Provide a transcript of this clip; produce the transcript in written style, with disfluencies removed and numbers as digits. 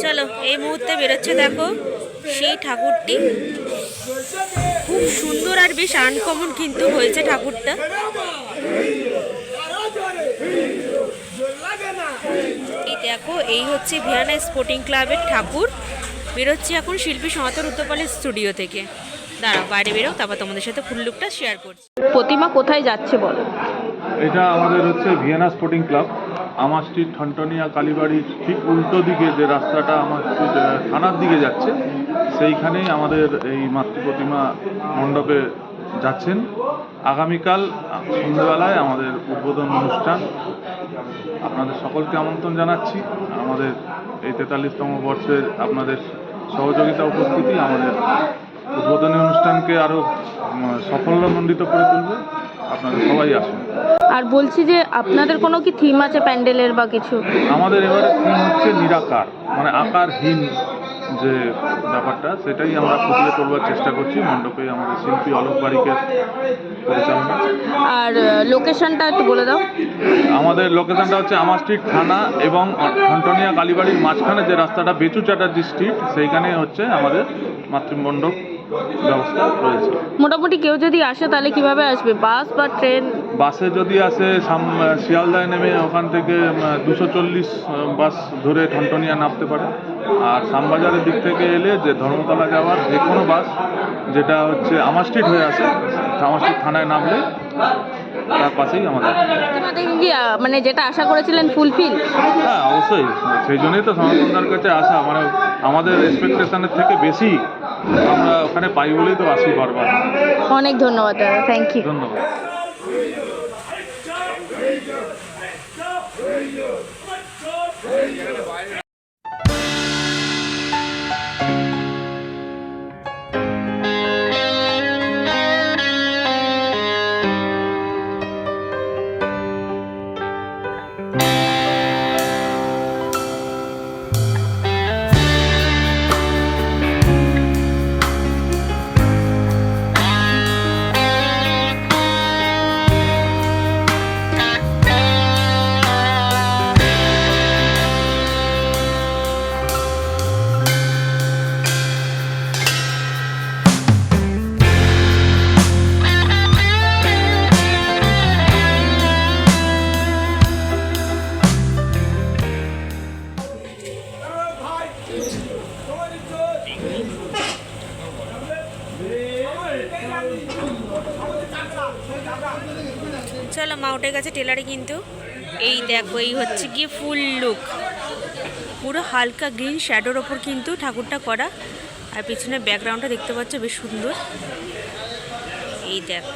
চলো এই মুহূর্তে বেরোচ্ছে দেখো সেই ঠাকুরটি, খুব সুন্দর আর বেশ আনকমন কিন্তু হয়েছে ঠাকুরটা। এই দেখো এই হচ্ছে ভিয়ানা স্পোর্টিং ক্লাবের ঠাকুর, বেরোচ্ছে এখন শিল্পী সনাতন উত্তরপালের স্টুডিও থেকে। দাঁড়াও বাইরে বেরো, তারপর তোমাদের সাথে ফুল লুকটা শেয়ার করছি। প্রতিমা কোথায় যাচ্ছে বলো? এটা আমাদের হচ্ছে ভিয়েনা স্পোর্টিং ক্লাব, আমার স্ট্রিট ঠনটনিয়া কালীবাড়ির ঠিক উল্টো দিকে যে রাস্তাটা আমার স্ট্রিট থানার দিকে যাচ্ছে, সেইখানেই আমাদের এই মাতৃ প্রতিমা মণ্ডপে যাচ্ছেন। আগামীকাল সন্ধ্যেবেলায় আমাদের উদ্বোধন অনুষ্ঠান, আপনাদের সকলকে আমন্ত্রণ জানাচ্ছি। আমাদের এই 43তম বর্ষের আপনাদের সহযোগিতা উপস্থিতি আমাদের উদ্বোধনী অনুষ্ঠানকে আরও সাফল্যমণ্ডিত করে তুলবে। আপনারা সবাই আসুন। আর বলছি যে আপনাদের কোনো কি থিম আছে প্যান্ডেলের বা কিছু? আমাদের এবারে থিম হচ্ছে নিরাকার, মানে আকারহীন যে ব্যাপারটা, সেটাই আমরা ফুটিয়ে তোলবার চেষ্টা করছি মণ্ডপে আমাদের শিল্পী অলোক বারিকের পরিচালনা। আর লোকেশনটা একটু বলে দাও। আমাদের লোকেশনটা হচ্ছে আমার স্ট্রিট থানা এবং ঠনটনিয়া কালীবাড়ির মাঝখানে যে রাস্তাটা বেচু চ্যাটার্জি স্ট্রিট, সেইখানে হচ্ছে আমাদের মাতৃমণ্ডপ ব্যবস্থা রয়েছে। মোটামুটি কেউ যদি আসে তাহলে কিভাবে আসবে, বাস বা ট্রেন? বাসে যদি আসে শিয়ালদায় নেমে ওখান থেকে 240 বাস ধরে ঠনটনিয়া নামতে পারে। আর শ্যামবাজারের দিক থেকে এলে যে ধর্মতলা যাওয়ার যে কোনো বাস, যেটা হচ্ছে আমার স্ট্রিট হয়ে আসে, আমার স্ট্রিট থানায় নামলে তার পাশেই আমাদের। কি মানে যেটা আশা করেছিলেন ফুলফিল? হ্যাঁ অবশ্যই, সেই জন্যই তো সনাতনদার কাছে আসা, মানে আমাদের এক্সপেকটেশনের থেকে বেশি আমরা ওখানে পাই বলেই তো আসি বারবার। অনেক ধন্যবাদ দাদা, থ্যাংক ইউ। ধন্যবাদ। চলো মা উঠে গেছে টেলারে, কিন্তু এই দেখো এই হচ্ছে গিয়ে ফুল লুক, পুরো হালকা গ্রিন শ্যাডোর ওপর কিন্তু ঠাকুরটা করা। আর পিছনে ব্যাকগ্রাউন্ডটা দেখতে পাচ্ছ বেশ সুন্দর। এই দেখো